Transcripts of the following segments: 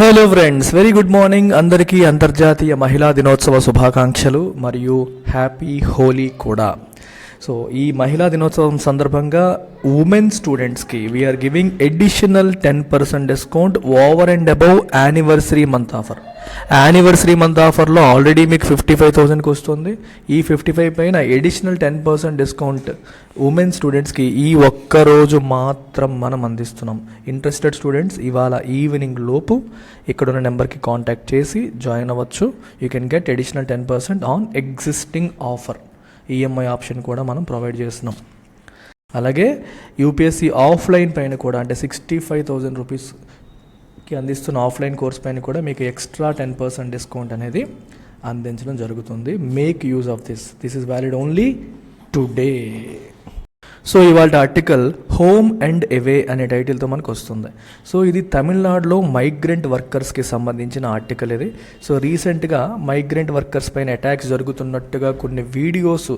Hello friends, very good morning. అందరికీ అంతర్జాతీయ మహిళా దినోత్సవ శుభాకాంక్షలు మరియు హ్యాపీ హోలీ కూడా. సో ఈ మహిళా దినోత్సవం సందర్భంగా ఉమెన్ స్టూడెంట్స్కి we're giving additional 10% discount over and above anniversary month offer. Anniversary month ఆఫర్లో ఆల్రెడీ మీకు 55,000కి వస్తుంది. ఈ 55 పైన ఎడిషనల్ 10% డిస్కౌంట్ ఉమెన్ స్టూడెంట్స్కి ఈ ఒక్కరోజు మాత్రం మనం అందిస్తున్నాం. ఇంట్రెస్టెడ్ స్టూడెంట్స్ ఇవాళ ఈవినింగ్ లోపు ఇక్కడున్న నెంబర్కి కాంటాక్ట్ చేసి జాయిన్ అవ్వచ్చు. You can get additional 10% on existing offer. EMI option కూడా మనం ప్రొవైడ్ చేస్తున్నాం. అలాగే యూపీఎస్సీ ఆఫ్లైన్ పైన కూడా, అంటే 65,000 రూపీస్కి అందిస్తున్న ఆఫ్లైన్ కోర్స్ పైన కూడా మీకు ఎక్స్ట్రా 10% డిస్కౌంట్ అనేది అందించడం జరుగుతుంది. Make use of this is valid only today. So ఇవాళ ఆర్టికల్ హోమ్ అండ్ అవే అనే టైటిల్తో మనకు వస్తుంది. సో ఇది తమిళనాడులో మైగ్రెంట్ వర్కర్స్కి సంబంధించిన ఆర్టికల్ ఇది. సో రీసెంట్గా మైగ్రెంట్ వర్కర్స్ పైన అటాక్స్ జరుగుతున్నట్టుగా కొన్ని వీడియోస్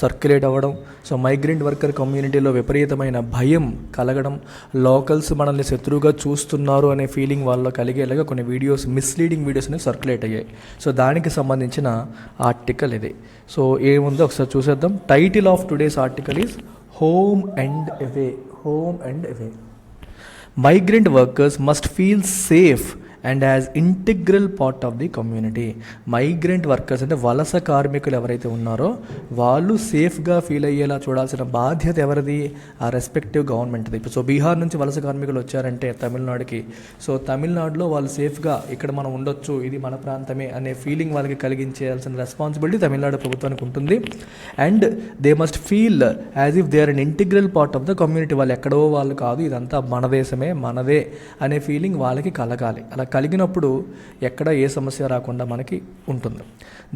సర్క్యులేట్ అవ్వడం, సో మైగ్రెంట్ వర్కర్ కమ్యూనిటీలో విపరీతమైన భయం కలగడం, లోకల్స్ మనల్ని శత్రువుగా చూస్తున్నారు అనే ఫీలింగ్ వాళ్ళలో కలిగేలాగా కొన్ని వీడియోస్, మిస్లీడింగ్ వీడియోస్ అనేవి సర్క్యులేట్ అయ్యాయి. సో దానికి సంబంధించిన ఆర్టికల్ ఇది. సో ఏముందో ఒకసారి చూసేద్దాం. Title of today's article is Home and away. Home and away. Migrant workers must feel safe and as integral part of the community. Migrant workers అంటే వలస కార్మికులు ఎవరైతే ఉన్నారో వాళ్ళు సేఫ్గా ఫీల్ అయ్యేలా చూడాల్సిన బాధ్యత ఎవరిది? ఆ రెస్పెక్టివ్ గవర్నమెంట్ది. ఇప్పుడు సో బీహార్ నుంచి వలస కార్మికులు వచ్చారంటే తమిళనాడుకి, సో తమిళనాడులో వాళ్ళు సేఫ్గా ఇక్కడ మనం ఉండొచ్చు, ఇది మన ప్రాంతమే అనే ఫీలింగ్ వాళ్ళకి కలిగించేయాల్సిన రెస్పాన్సిబిలిటీ తమిళనాడు ప్రభుత్వానికి ఉంటుంది. And they must feel as if they are an integral part of the community. వాళ్ళు ఎక్కడో వాళ్ళు కాదు, ఇదంతా మన దేశమే, మనదే అనే ఫీలింగ్ వాళ్ళకి కలగాలి. అలా కలిగినప్పుడు ఎక్కడ ఏ సమస్య రాకుండా మనకి ఉంటుంది.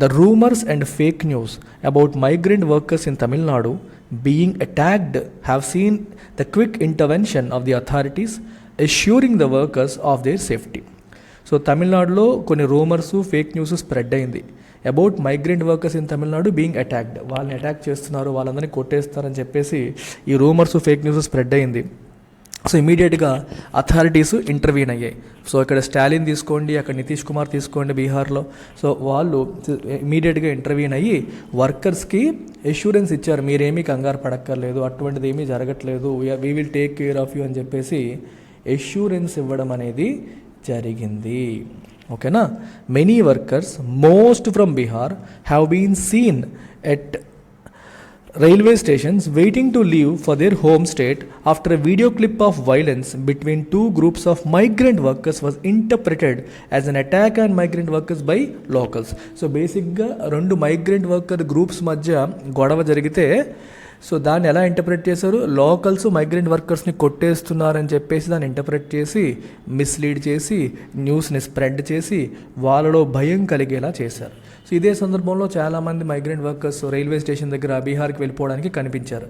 The rumours and fake news about migrant workers in Tamil Nadu being attacked have seen the quick intervention of the authorities assuring the workers of their safety. So తమిళనాడులో కొన్ని రూమర్స్, ఫేక్ న్యూస్ స్ప్రెడ్ అయింది about migrant workers in Tamil Nadu being attacked. వాళ్ళని attack చేస్తున్నారు, వాళ్ళందరినీ కొట్టేస్తారని చెప్పేసి ఈ rumours, fake news spread అయింది. So ఇమీడియట్గా అథారిటీస్ ఇంటర్వ్యూన్ అయ్యాయి. సో ఇక్కడ స్టాలిన్ తీసుకోండి, అక్కడ నితీష్ కుమార్ తీసుకోండి బీహార్లో. సో వాళ్ళు ఇమీడియట్గా ఇంటర్వ్యూన్ అయ్యి వర్కర్స్కి ఎష్యూరెన్స్ ఇచ్చారు, మీరేమీ కంగారు పడక్కర్లేదు, అటువంటిది ఏమీ జరగట్లేదు, we will take care of you అని చెప్పేసి ఎష్యూరెన్స్ ఇవ్వడం అనేది జరిగింది. ఓకేనా. Many workers, most from Bihar, have been seen at railway stations waiting to leave for their home state after a video clip of violence between two groups of migrant workers was interpreted as an attack on migrant workers by locals. So basically రెండు migrant worker groups మధ్య గొడవ జరిగితే so దాన్ని ఎలా interpret చేశారు? Locals migrant వర్కర్స్ని కొట్టేస్తున్నారని చెప్పేసి దాన్ని interpret చేసి మిస్లీడ్ చేసి న్యూస్ని స్ప్రెడ్ చేసి వాళ్ళలో భయం కలిగేలా చేశారు. సో ఇదే సందర్భంలో చాలామంది మైగ్రెంట్ వర్కర్స్ రైల్వే స్టేషన్ దగ్గర బీహార్కి వెళ్ళిపోవడానికి కనిపించారు.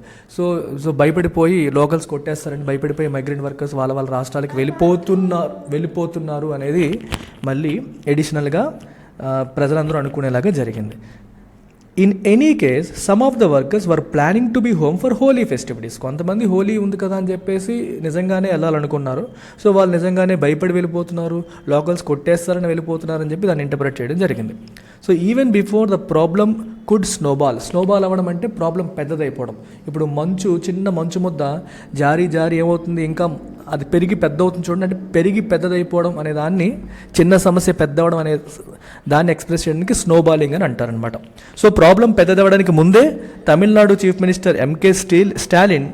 సో భయపడిపోయి లోకల్స్ కొట్టేస్తారని భయపడిపోయి మైగ్రెంట్ వర్కర్స్ వాళ్ళ రాష్ట్రాలకు వెళ్ళిపోతున్నారు అనేది మళ్ళీ ఎడిషనల్గా ప్రజలందరూ అనుకునేలాగా జరిగింది. In any case some of the workers were planning to be home for Holi festivities. కొంతమంది హోలీ ఉంది కదా అని చెప్పేసి నిజంగానే వెళ్ళాలనుకున్నారు. సో వాళ్ళు నిజంగానే భయపడి వెళ్ళిపోతున్నారు, లోకల్స్ కొట్టేస్తారని వెళ్ళిపోతున్నారు అని చెప్పి దాన్ని ఇంటర్ప్రెట్ చేయడం జరిగింది. So even before the problem could snowball అవ్వడం అంటే ప్రాబ్లం పెద్దదైపోవడం. ఇప్పుడు చిన్న మంచు ముద్ద జారీ ఏమవుతుంది, ఇంకా అది పెరిగి పెద్ద అవుతుంది చూడండి. అంటే పెరిగి పెద్దదైపోవడం అనే దాన్ని, చిన్న సమస్య పెద్ద అవడం అనే దాన్ని ఎక్స్ప్రెస్ చేయడానికి స్నోబాలింగ్ అని అంటారనమాట. సో ప్రాబ్లం పెద్దదవడానికి ముందే Tamil Nadu chief minister MK Stalin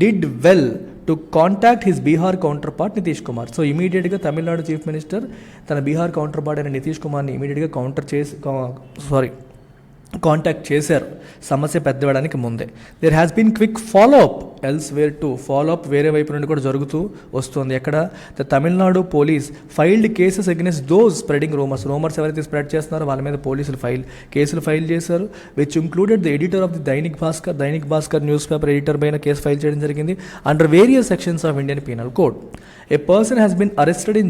did well to contact his Bihar counterpart Nitish Kumar. So ఇమీడియట్గా తమిళనాడు చీఫ్ మినిస్టర్ తన బీహార్ కౌంటర్ పార్ట్ అయిన నితీష్ కుమార్ని ఇమీడియట్గా కాంటాక్ట్ చేశారు సమస్య పెద్దవడానికి ముందే. There has been quick follow up elsewhere too. Follow up వేరే వైపు నుండి కూడా జరుగుతూ వస్తుంది. ఎక్కడ? The Tamil Nadu police filed cases against those spreading rumours ఎవరైతే స్ప్రెడ్ చేస్తున్నారో వాళ్ళ మీద పోలీసులు కేసులు ఫైల్ చేశారు. Which included the editor of the Dainik Bhaskar newspaper editor పైన కేసు ఫైల్ చేయడం జరిగింది under various sections of Indian penal code. A person has been arrested in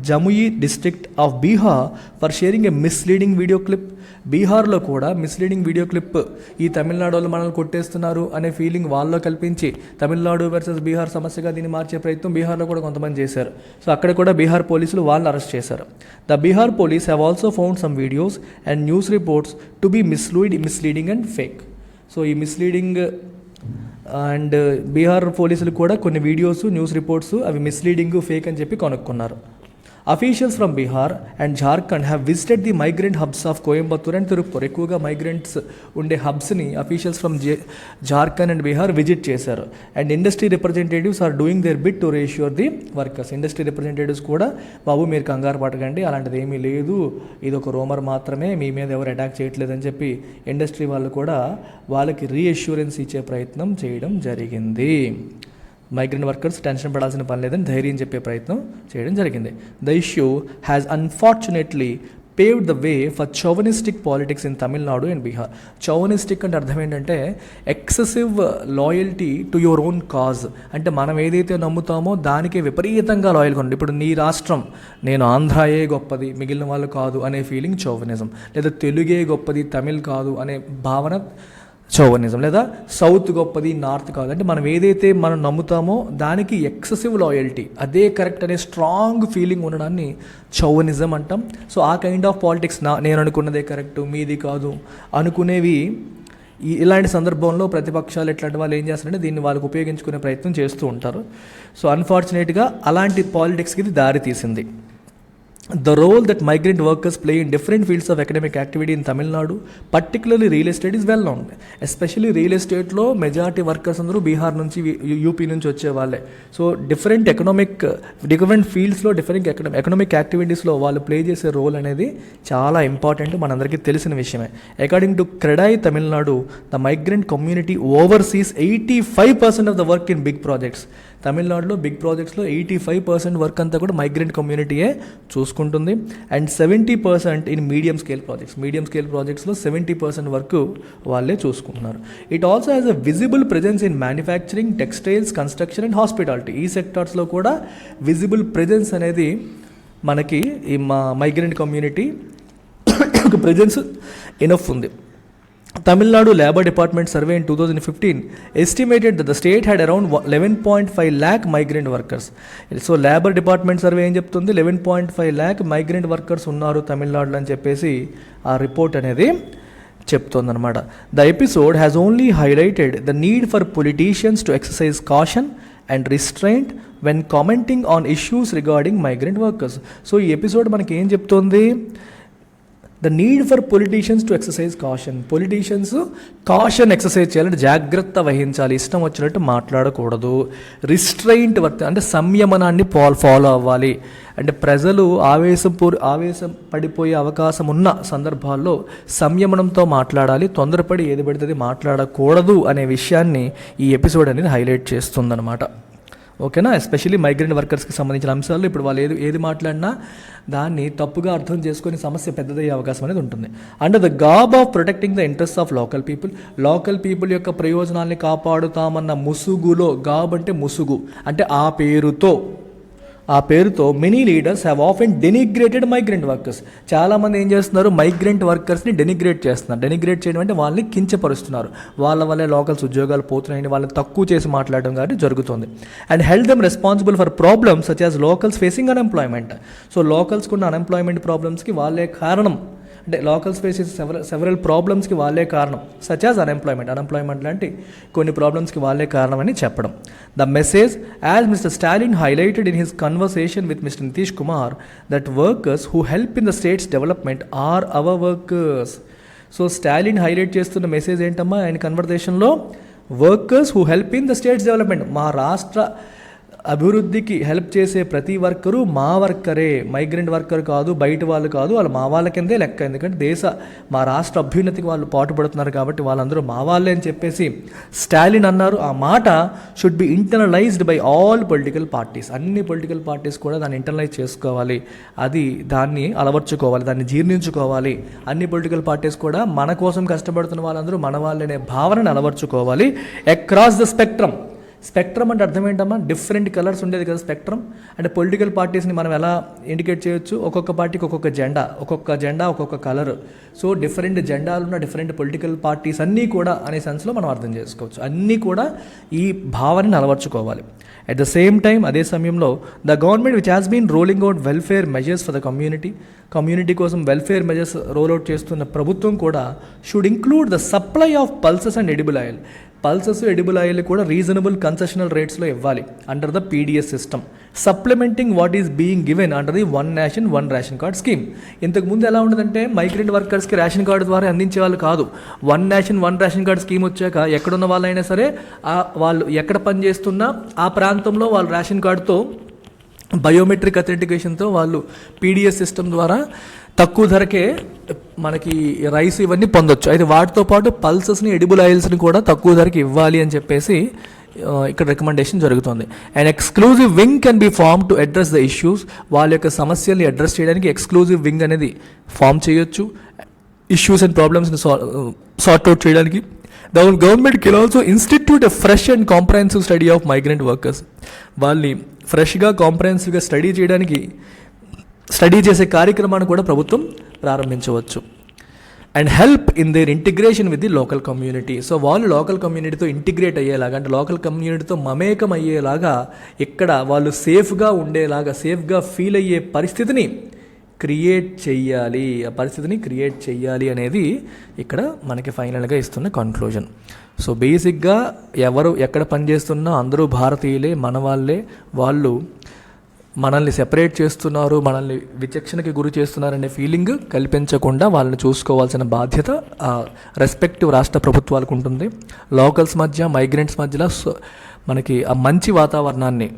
Jamui district of Bihar for sharing a misleading video clip. బీహార్లో కూడా misleading video clip ఈ తమిళనాడు వాళ్ళు మనల్ని కొట్టేస్తున్నారు అనే ఫీలింగ్ వాళ్ళలో కల్పించి తమిళనాడు వర్సెస్ బీహార్ సమస్యగా దీన్ని మార్చే ప్రయత్నం బీహార్లో కూడా కొంతమంది చేశారు. సో అక్కడ కూడా బీహార్ పోలీసులు వాళ్ళని అరెస్ట్ చేశారు. The Bihar police have also found some videos and news reports to be misleading and fake. So ఈ మిస్లీడింగ్ అండ్ బీహార్ పోలీసులు కూడా కొన్ని వీడియోస్ న్యూస్ రిపోర్ట్స్ అవి మిస్లీడింగ్ ఫేక్ అని చెప్పి కనుక్కున్నారు. Officials from Bihar and Jharkhand have visited the migrant hubs of Coimbatore and Tirupur. ఎక్కువగా migrants ఉండే హబ్స్ని officials from Jharkhand and Bihar visit చేశారు. And industry representatives are doing their bit to reassure the workers. Industry representatives కూడా బాబు మీరు కంగారు పడకండి, అలాంటిది ఏమీ లేదు, ఇది ఒక రూమర్ మాత్రమే, మీ మీద ఎవరు అటాక్ చేయట్లేదని చెప్పి ఇండస్ట్రీ వాళ్ళు కూడా వాళ్ళకి రీఅష్యూరెన్స్ ఇచ్చే ప్రయత్నం చేయడం జరిగింది. మైగ్రెంట్ వర్కర్స్ టెన్షన్ పడాల్సిన పని లేదని ధైర్యం చెప్పే ప్రయత్నం చేయడం జరిగింది. The issue has unfortunately paved the way for chauvinistic politics in Tamil Nadu and Bihar. Chauvinistic అంటే అర్థం ఏంటంటే excessive loyalty to your own cause. అంటే మనం ఏదైతే నమ్ముతామో దానికి విపరీతంగా లాయల్గా ఉండి, ఇప్పుడు నీ రాష్ట్రం నేను ఆంధ్రాయే గొప్పది మిగిలిన వాళ్ళు కాదు అనే ఫీలింగ్ చౌవనిజం, లేదా తెలుగే గొప్పది తమిళ్ కాదు అనే భావన చౌవనిజం, లేదా సౌత్ గొప్పది నార్త్ కాదు. అంటే మనం ఏదైతే మనం నమ్ముతామో దానికి ఎక్సెసివ్ లాయల్టీ, అదే కరెక్ట్ అనే స్ట్రాంగ్ ఫీలింగ్ ఉండడాన్ని చౌవనిజం అంటాం. సో ఆ కైండ్ ఆఫ్ పాలిటిక్స్ నేను అనుకున్నదే కరెక్ట్ మీది కాదు అనుకునేవి ఇలాంటి సందర్భంలో ప్రతిపక్షాలు ఇట్లాంటి వాళ్ళు ఏం చేస్తారంటే దీన్ని వాళ్ళకు ఉపయోగించుకునే ప్రయత్నం చేస్తూ ఉంటారు. సో అన్ఫార్చునేట్గా అలాంటి పాలిటిక్స్కి ఇది దారి తీసింది. The role that migrant workers play in different fields of economic activity in Tamil Nadu, particularly real estate, is well known. Especially real estate లో మెజారిటీ వర్కర్స్ అందరూ బీహార్ నుంచి యూపీ నుంచి వచ్చే వాళ్ళే. సో డిఫరెంట్ ఫీల్డ్స్లో డిఫరెంట్ ఎకనామిక్ యాక్టివిటీస్లో వాళ్ళు play చేసే role అనేది చాలా ఇంపార్టెంట్, మనందరికీ తెలిసిన విషయమే. According to CREDAI Tamil Nadu, the migrant community overseas 85% of the work in big projects. తమిళనాడులో బిగ్ ప్రాజెక్ట్స్లో 85% వర్క్ అంతా కూడా మైగ్రెంట్ కమ్యూనిటీయే చూసుకుంటుంది. అండ్ 70% ఇన్ మీడియం స్కేల్ ప్రాజెక్ట్స్లో 70% వర్క్ వాళ్ళే చూసుకుంటున్నారు. It also has a visible presence in manufacturing, textiles, construction and hospitality. ఈ సెక్టార్స్లో కూడా విజిబుల్ ప్రెజెన్స్ అనేది మనకి ఈ మైగ్రెంట్ కమ్యూనిటీ ఒక ప్రెజెన్స్ ఎనఫ్ ఉంది. Tamil Nadu Labour Department survey in 2015 estimated that the state had around 11.5 lakh migrant workers. So Labour Department survey ఏం చెప్తుంది, 11.5 lakh migrant workers ఉన్నారు తమిళనాడులో అని చెప్పేసి ఆ రిపోర్ట్ అనేది చెప్తోందనమాట. The episode has only highlighted the need for politicians to exercise caution and restraint when commenting on issues regarding migrant workers. So ఈ episode మనకి ఏం చెప్తోంది, the need for politicians to exercise caution. Politicians caution exercise చేయాలంటే జాగ్రత్త వహించాలి, ఇష్టం వచ్చినట్టు మాట్లాడకూడదు. రిస్ట్రైంట్ అంటే సంయమనాన్ని ఫాలో అవ్వాలి. అంటే ప్రజలు ఆవేశం పడిపోయే అవకాశం ఉన్న సందర్భాల్లో సంయమనంతో మాట్లాడాలి, తొందరపడి ఏది పడితే మాట్లాడకూడదు అనే విషయాన్ని ఈ ఎపిసోడ్ అనేది హైలైట్ చేస్తుందన్నమాట. ఓకేనా, ఎస్పెషల్లీ మైగ్రెంట్ వర్కర్స్కి సంబంధించిన అంశాలు ఇప్పుడు వాళ్ళు ఏది మాట్లాడినా దాన్ని తప్పుగా అర్థం చేసుకొని సమస్య పెద్దదయ్యే అవకాశం అనేది ఉంటుంది. Under the garb of protecting the interest of local people యొక్క ప్రయోజనాల్ని కాపాడుతామన్న ముసుగులో, గాబ్ అంటే ముసుగు, అంటే ఆ పేరుతో many leaders have often denigrated migrant workers. చాలామంది ఏం చేస్తున్నారు, మైగ్రెంట్ వర్కర్స్ని డెనిగ్రేట్ చేస్తున్నారు. డెనిగ్రేట్ చేయడం అంటే వాళ్ళని కించపరుస్తున్నారు, వాళ్ళ వల్లే లోకల్స్ ఉద్యోగాలు పోతున్నాయని వాళ్ళని తక్కువ చేసి మాట్లాడడం కానీ జరుగుతుంది. And held them responsible for problems such as locals facing unemployment. So లోకల్స్కి ఉన్న అన్ఎంప్లాయ్మెంట్ ప్రాబ్లమ్స్కి వాళ్ళే కారణం, అంటే లోకల్స్ ఫేసెస్ సెవరల్ ప్రాబ్లమ్స్కి వాళ్ళే కారణం, సచ్ యాజ్ అన్ఎంప్లాయ్మెంట్ లాంటి కొన్ని ప్రాబ్లమ్స్కి వాళ్ళే కారణం అని చెప్పడం. The message as mister Stalin highlighted in his conversation with mister Nitish Kumar that workers who help in the state's development are our workers. So Stalin highlight చేస్తున్న మెసేజ్ ఏంటమ్మా ఆయన కన్వర్సేషన్లో, workers who help in the state's development, మా రాష్ట్ర అభివృద్ధికి help చేసే ప్రతి worker మా వర్కరే, మైగ్రెంట్ వర్కర్ కాదు, బయట వాళ్ళు కాదు, వాళ్ళు మా వాళ్ళ కిందే లెక్క. ఎందుకంటే మా రాష్ట్ర అభ్యున్నతికి వాళ్ళు పాటుపడుతున్నారు కాబట్టి వాళ్ళందరూ మా వాళ్ళే అని చెప్పేసి స్టాలిన్ అన్నారు. ఆ మాట should be internalised by all political parties. అన్ని పొలిటికల్ పార్టీస్ కూడా దాన్ని ఇంటర్నలైజ్ చేసుకోవాలి, దాన్ని అలవర్చుకోవాలి, దాన్ని జీర్ణించుకోవాలి. అన్ని పొలిటికల్ పార్టీస్ కూడా మన కోసం కష్టపడుతున్న వాళ్ళందరూ మన వాళ్ళనే భావనను అలవర్చుకోవాలి. అక్రాస్ ద స్పెక్ట్రమ్, స్పెక్ట్రమ్ అంటే అర్థం ఏంటమ్మా, డిఫరెంట్ కలర్స్ ఉండేది కదా స్పెక్ట్రమ్. అంటే పొలిటికల్ పార్టీస్ని మనం ఎలా ఇండికేట్ చేయొచ్చు, ఒక్కొక్క పార్టీకి ఒక్కొక్క జెండా ఒక్కొక్క కలర్. సో డిఫరెంట్ జెండాలు ఉన్న డిఫరెంట్ పొలిటికల్ పార్టీస్ అన్నీ కూడా అనే సెన్స్లో మనం అర్థం చేసుకోవచ్చు. అన్నీ కూడా ఈ భావనని అలవర్చుకోవాలి. అట్ ద సేమ్ టైం అదే సమయంలో the government which has been rolling out welfare measures for the community కోసం వెల్ఫేర్ మెజర్స్ రోల్అవుట్ చేస్తున్న ప్రభుత్వం కూడా should include the supply of pulses and edible oil. Pulses, edible oil కూడా reasonable concessional రేట్స్లో ఇవ్వాలి under the PDS system, supplementing what is being given under the one nation one ration card scheme. ఇంతకుముందు ఎలా ఉండదంటే migrant వర్కర్స్కి ration card ద్వారా అందించే వాళ్ళు కాదు. One nation one ration card scheme వచ్చాక ఎక్కడున్న వాళ్ళైనా సరే వాళ్ళు ఎక్కడ పనిచేస్తున్నా ఆ ప్రాంతంలో వాళ్ళు రేషన్ కార్డుతో బయోమెట్రిక్ అథెంటికేషన్తో వాళ్ళు పీడిఎస్ సిస్టమ్ ద్వారా తక్కువ ధరకే మనకి రైస్ ఇవన్నీ పొందొచ్చు. అయితే వాటితో పాటు పల్సెస్ని, ఎడిబుల్ ఆయిల్స్ని కూడా తక్కువ ధరకి ఇవ్వాలి అని చెప్పేసి ఇక్కడ రికమెండేషన్ జరుగుతుంది. And exclusive wing can be form to address the issues. వాళ్ళ యొక్క సమస్యల్ని అడ్రస్ చేయడానికి ఎక్స్క్లూజివ్ వింగ్ అనేది ఫామ్ చేయొచ్చు, ఇష్యూస్ అండ్ ప్రాబ్లమ్స్ని సార్ట్ అవుట్ చేయడానికి. The government can also institute a fresh and comprehensive study of migrant workers. వాళ్ళని ఫ్రెష్గా కాంప్రహెన్సివ్గా స్టడీ చేసే కార్యక్రమాన్ని కూడా ప్రభుత్వం ప్రారంభించవచ్చు. And help in there integration with the local community. So వాళ్ళు లోకల్ కమ్యూనిటీతో ఇంటిగ్రేట్ అయ్యేలాగా, అంటే లోకల్ కమ్యూనిటీతో మమేకం అయ్యేలాగా, ఇక్కడ వాళ్ళు సేఫ్గా ఉండేలాగా, సేఫ్గా ఫీల్ అయ్యే పరిస్థితిని క్రియేట్ చెయ్యాలి అనేది ఇక్కడ మనకి ఫైనల్గా ఇస్తున్న కన్క్లూజన్. సో బేసిక్గా ఎవరు ఎక్కడ పనిచేస్తున్నా అందరూ భారతీయులే, మన వాళ్ళే. వాళ్ళు మనల్ని సెపరేట్ చేస్తున్నారు, మనల్ని విచక్షణకి గురి చేస్తున్నారనే ఫీలింగ్ కల్పించకుండా వాళ్ళని చూసుకోవాల్సిన బాధ్యత రెస్పెక్టివ్ రాష్ట్ర ప్రభుత్వాలకు ఉంటుంది. లోకల్స్ మధ్య, మైగ్రెంట్స్ మధ్యలో మనకి ఆ మంచి వాతావరణాన్ని,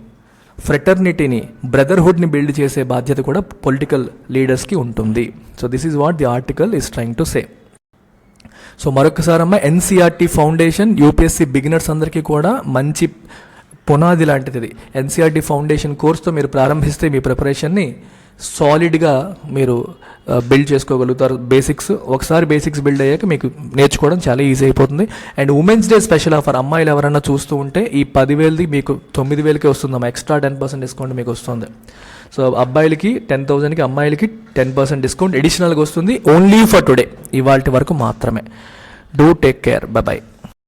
ఫ్రెటర్నిటీని, బ్రదర్హుడ్ని బిల్డ్ చేసే బాధ్యత కూడా పొలిటికల్ లీడర్స్కి ఉంటుంది. So this is what the article is trying to say. So మరొకసారమ్మా, ఎన్సీఆర్టీ ఫౌండేషన్ యూపీఎస్సీ బిగినర్స్ అందరికీ కూడా మంచి పునాది లాంటిది. ఎన్సీఆర్టీ ఫౌండేషన్ కోర్స్తో మీరు ప్రారంభిస్తే మీ ప్రిపరేషన్ని సాలిడ్గా మీరు బిల్డ్ చేసుకోగలుగుతారు. ఒకసారి బేసిక్స్ బిల్డ్ అయ్యాక మీకు నేర్చుకోవడం చాలా ఈజీ అయిపోతుంది. And women's day special offer, అమ్మాయిలు ఎవరైనా చూస్తూ ఉంటే ఈ 10,000ది మీకు 9,000కే వస్తుందమ్మా. ఎక్స్ట్రా 10% డిస్కౌంట్ మీకు వస్తుంది. సో అబ్బాయిలకి 10,000కి, అమ్మాయిలకి 10% డిస్కౌంట్ అడిషనల్గా వస్తుంది. ఓన్లీ ఫర్ టుడే, ఇవాల్టి వరకు మాత్రమే. Do take care, by.